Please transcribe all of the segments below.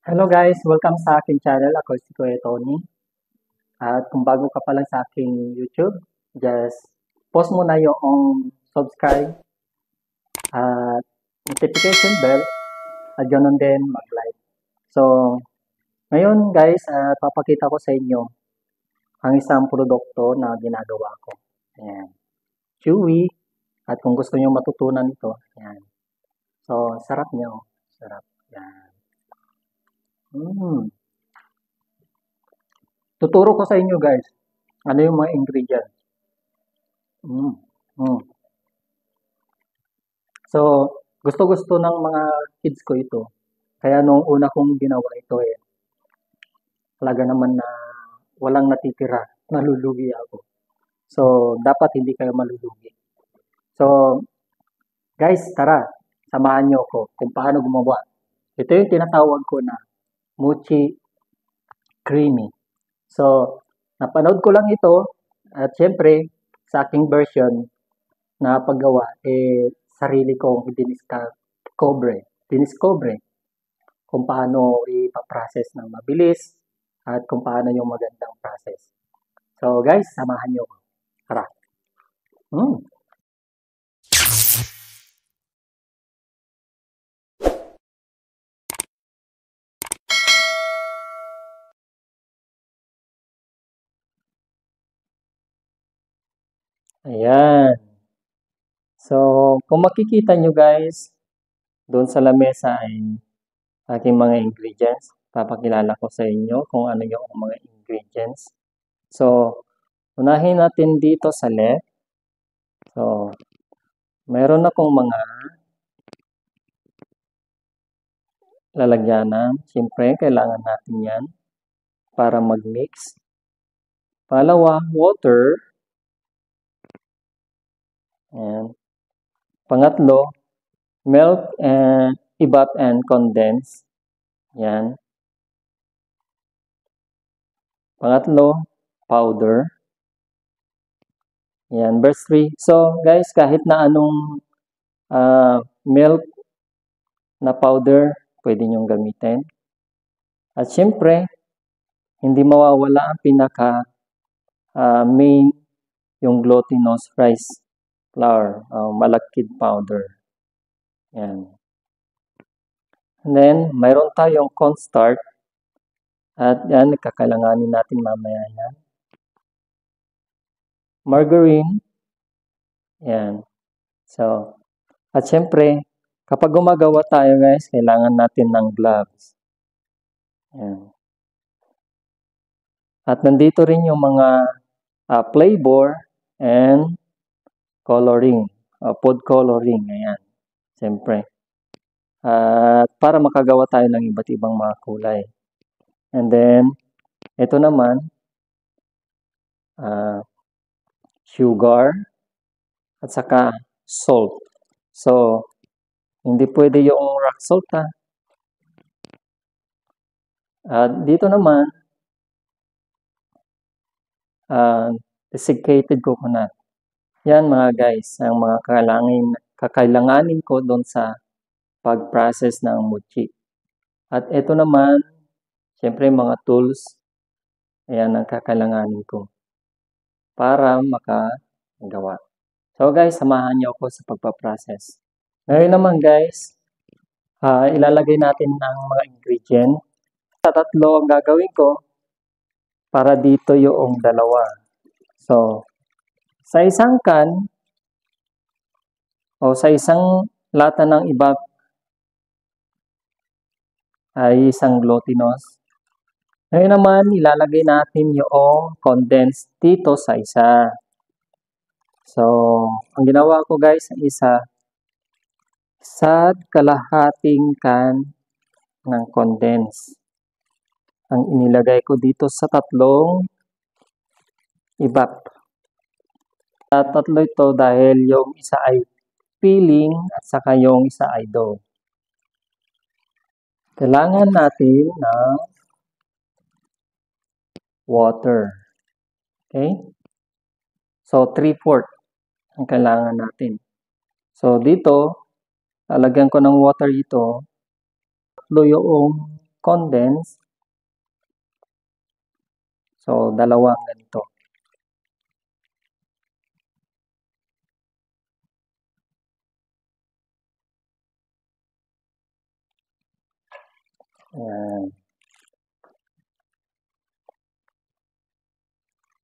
Hello guys, welcome sa aking channel. Ako si Kuya Tony. At kung bago ka pa lang sa aking YouTube, just post mo na yung subscribe at notification bell at ganoon din mag-like. So, ngayon guys, papakita ko sa inyo ang isang produkto na ginagawa ko. Ayan. Chewy. At kung gusto nyo matutunan ito, ayan. So, sarap nyo. Sarap. Ayan. Mm. Tuturo ko sa inyo guys, ano yung mga ingredients. Mm. Mm. So, gusto-gusto ng mga kids ko ito. Kaya nung una kong ginawa ito talaga naman na walang natitira, nalulugi ako. So, dapat hindi kayo malulugi. So, guys, tara, samahan nyo ko kung paano gumawa. Ito yung tinatawag ko na mochi creamy. So, napanood ko lang ito at syempre, sa aking version na paggawa, sarili kong diniscover kung paano ipaprocess ng mabilis at kung paano yung magandang process. So guys, samahan nyo ko. Tara. Mm. Ayan. So, kung makikita nyo guys, doon sa lamesa ay aking mga ingredients. Papakilala ko sa inyo kung ano yung mga ingredients. So, unahin natin dito sa left. So, meron akong mga lalagyanan. Siyempre, kailangan natin yan para mag-mix. Pangalawa, water. And pangatlo, milk and evap and condense. Yan. Pangatlo, powder. Yan, verse 3. So, guys, kahit na anong milk na powder, pwede nyong gamitin. At syempre, hindi mawawala ang pinaka main, yung glutinous rice flour, malakid powder. Yan. And then, mayroon tayong cornstarch. At yan, kakailanganin natin mamaya yan. Margarine. Yan. So, at syempre, kapag gumagawa tayo guys, kailangan natin ng gloves. Yan. At nandito rin yung mga flavor and coloring, food coloring. Ayan. Syempre. At para makagawa tayo ng iba't ibang mga kulay. And then, ito naman, sugar at saka salt. So, hindi pwede yung rock salt ha. At dito naman, desiccated coconut. Yan mga guys, ang mga kakailanganin ko doon sa pag-process ng mochi. At ito naman, syempre mga tools, ayan ang kakailanganin ko para makagawa. So guys, samahan niyo ako sa pagpa-process. Ngayon naman guys, ilalagay natin ang mga ingredient. Sa tatlo ang gagawin ko para dito yung dalawa. So, sa isang can o sa isang lata ng ibab ay isang glutinous. Ngayon naman, ilalagay natin yung condensed dito sa isa. So, ang ginawa ko guys, isa kalahating can ng condensed. Ang inilagay ko dito sa tatlong ibab. Tatlo ito dahil yung isa ay filling at saka yung isa ay dough. Kailangan natin ng water. Okay? So, 3/4 ang kailangan natin. So, dito, lalagyan ko ng water ito. Tatlo yung condense. So, dalawang ganito. Ayan.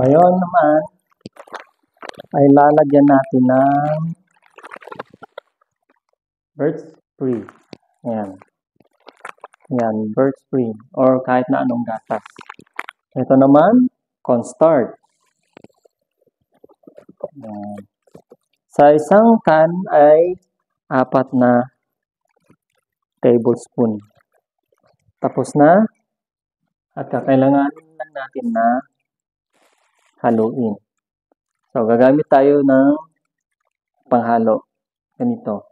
Ngayon naman, ay lalagyan natin ng birch spray. Ayan. Ayan, birch spray. Or kahit na anong gatas. Ito naman, cornstarch. Ayan. Sa isang can ay 4 na tablespoon. Tapos na. At kakailanganin lang natin na haluin. So, gagamit tayo ng panghalo. Ganito.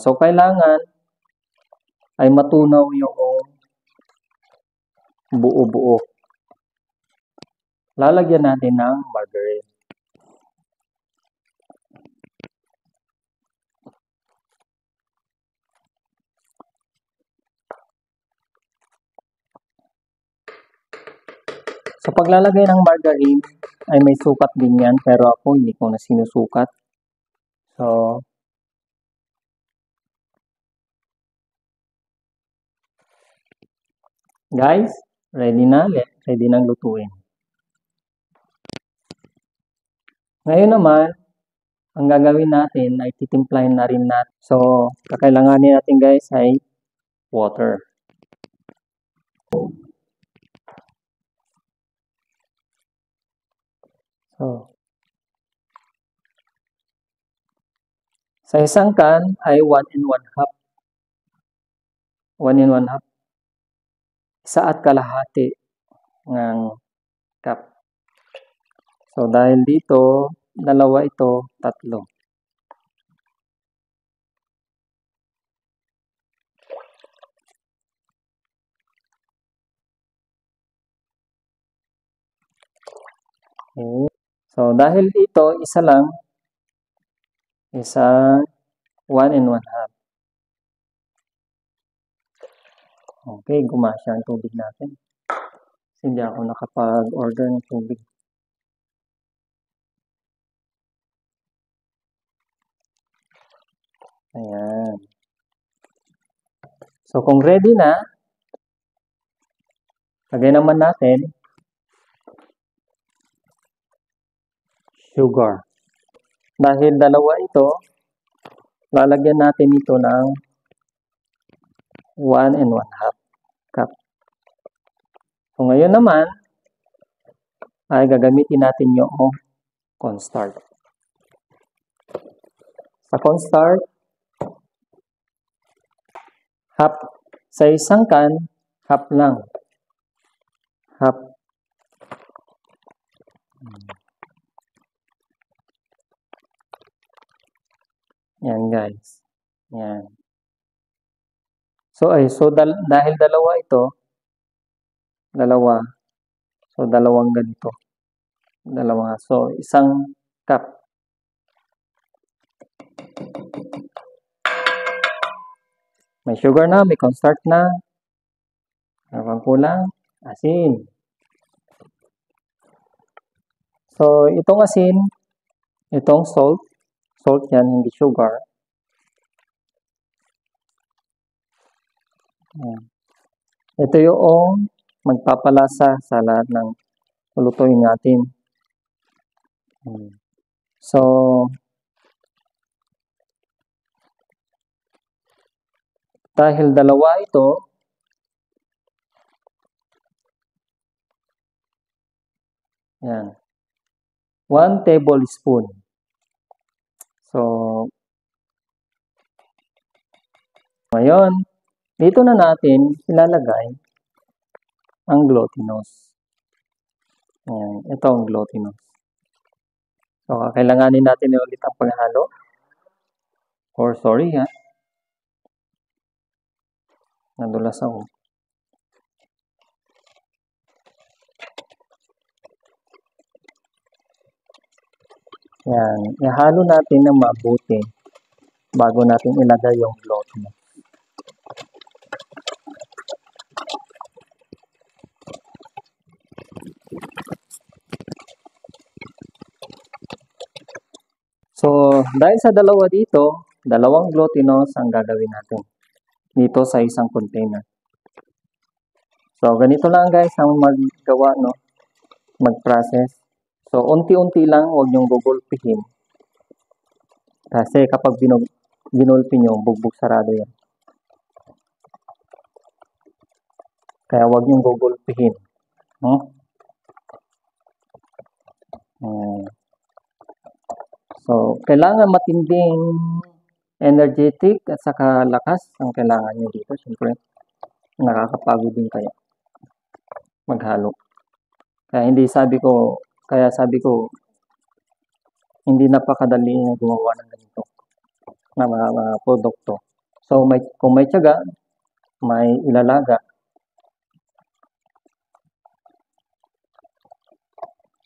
So, kailangan ay matunaw yung buo-buo. Lalagyan natin ng margarine. So, paglalagay ng margarine, ay may sukat din yan, pero ako hindi ko na sinusukat. So, guys, ready na. Ready nang lutuin. Ngayon naman, ang gagawin natin ay titimplahin na rin natin. So, kakailanganin natin guys ay water. So, sa isang can ay 1 and 1/2. 1 and 1/2. Isa at kalahati ng cup. So, dahil dito, dalawa ito, 3. Okay. So, dahil dito, isa lang, isa 1 and 1/2. Okay, gumasya ang tubig natin. Hindi ako nakapag-order ng tubig. Ayan. So, kung ready na, lagay naman natin sugar. Dahil dalawa ito, lalagyan natin ito ng 1 and 1/2 cup. So, ngayon naman, ay gagamitin natin yung cornstarch. Sa cornstarch, half. Sa isang can, half lang. Half. Yan guys. Yan. So, dahil dalawa ito, dalawa. So, dalawang ganito. Dalawa. So, isang cup. May sugar na, may cornstarch na. Ang kulang, asin. So, itong asin, itong salt yan, hindi sugar. Ito yung magpapalasa sa lahat ng lutuin natin. So, dahil dalawa ito, yan, 1 tablespoon. So, ngayon, dito na natin ilalagay ang glutinous. Ayan, ito ang glutinous. So, kailanganin natin ulit ang paghalo. Or sorry ha. Nadulas ako. Yan, ihalo natin ng mabuti bago natin ilagay yung glutinous. dahil sa dalawa dito, dalawang glutinous ang gagawin natin dito sa isang container. So, ganito lang guys ang maggawa, no? Mag-process. So, unti-unti lang, huwag niyong gugulpihin. Kasi kapag ginulpi niyo, bugbog sarado yan. Kaya huwag niyong gugulpihin. So, kailangan matinding energetic at saka lakas ang kailangan niyo dito. Siyempre, nakakapagod din kaya maghalo. Kaya sabi ko, hindi napakadali na gumawa ng ganito na mga produkto. So, kung may tiyaga, may ilalaga.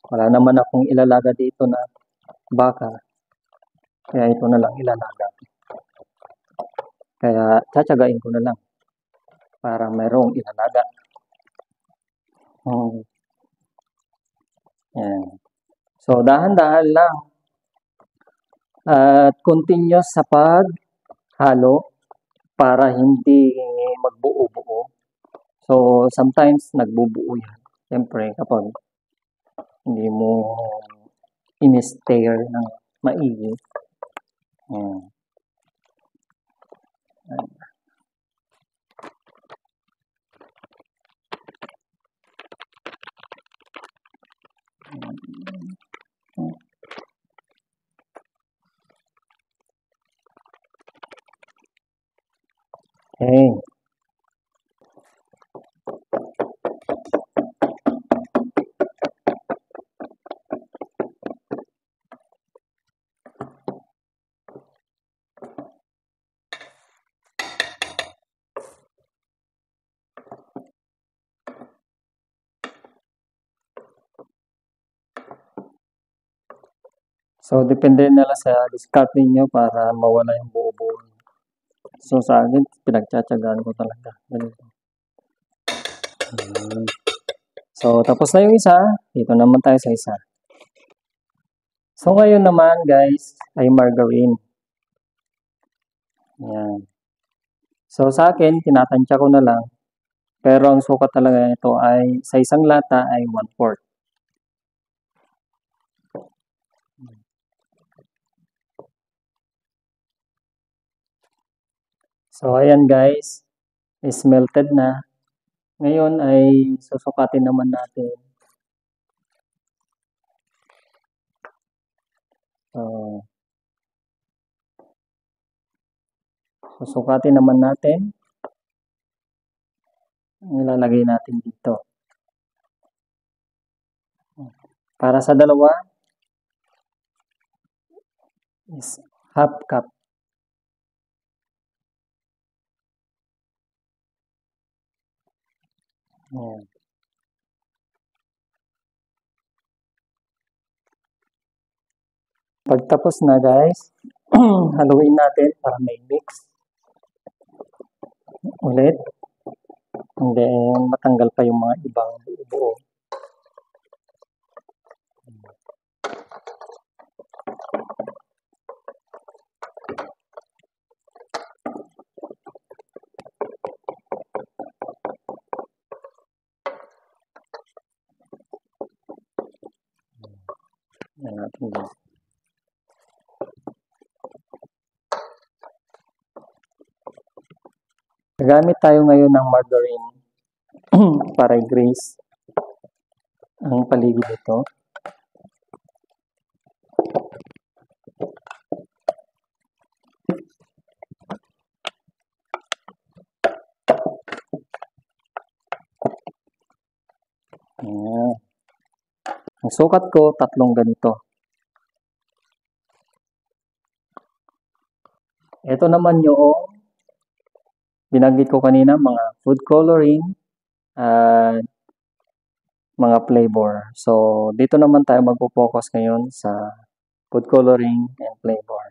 Wala naman akong ilalaga dito na baka. Kaya ito na lang ilalaga. Kaya tsatsagain ko na lang para mayroong ilalaga. Yan. So, dahan-dahan lang. At continuous sa paghalo para hindi magbuo-buo. So, sometimes nagbubuo yan. Siyempre, kapag hindi mo in-stir ng maigi. Okay. So, depende na lang sa discard niyo para mawala yung buo-buo. So, sa akin, pinagtsatsagaan ko talaga. Ganito. So, tapos na yung isa. Dito naman tayo sa isa. So, ngayon naman, guys, ay margarine. Yan. So, sa akin, tinatansya ko na lang. Pero ang sukat talaga nito ay, sa isang lata ay 1/4. So, ayan guys, is melted na. Ngayon ay susukatin naman natin. So, susukatin naman natin. Ilalagay natin dito. Para sa dalawa is 1/2 cup. Ayan. Pagtapos na guys, haluin natin para may mix. Ulit. And then, matanggal pa yung mga ibang buo. Yan natin din. Gagamit tayo ngayon ng margarine para i-grease ang paligid nito. Ayan. Ang sukat ko, 3 ganito. Ito naman yung binanggit ko kanina, mga food coloring at mga flavor. So, dito naman tayo magpo-focus ngayon sa food coloring and flavor.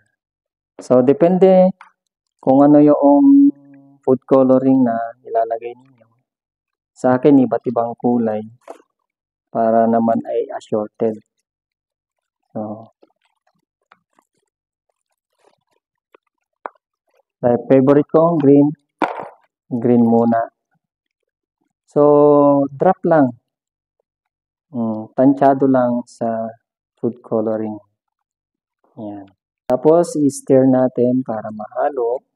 So, depende kung ano yung food coloring na ilalagay ninyo. Sa akin, iba't ibang kulay para naman ay assorted. So, Dahil favorite ko ang green, green muna. So, drop lang. Tansyado lang sa food coloring. Yan. Tapos, i-stir natin para mahalo.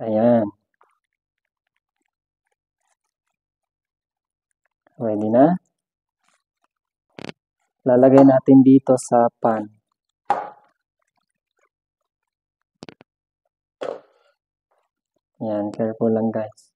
Ayan. Ready na? Lalagay natin dito sa pan. Yan, careful lang guys.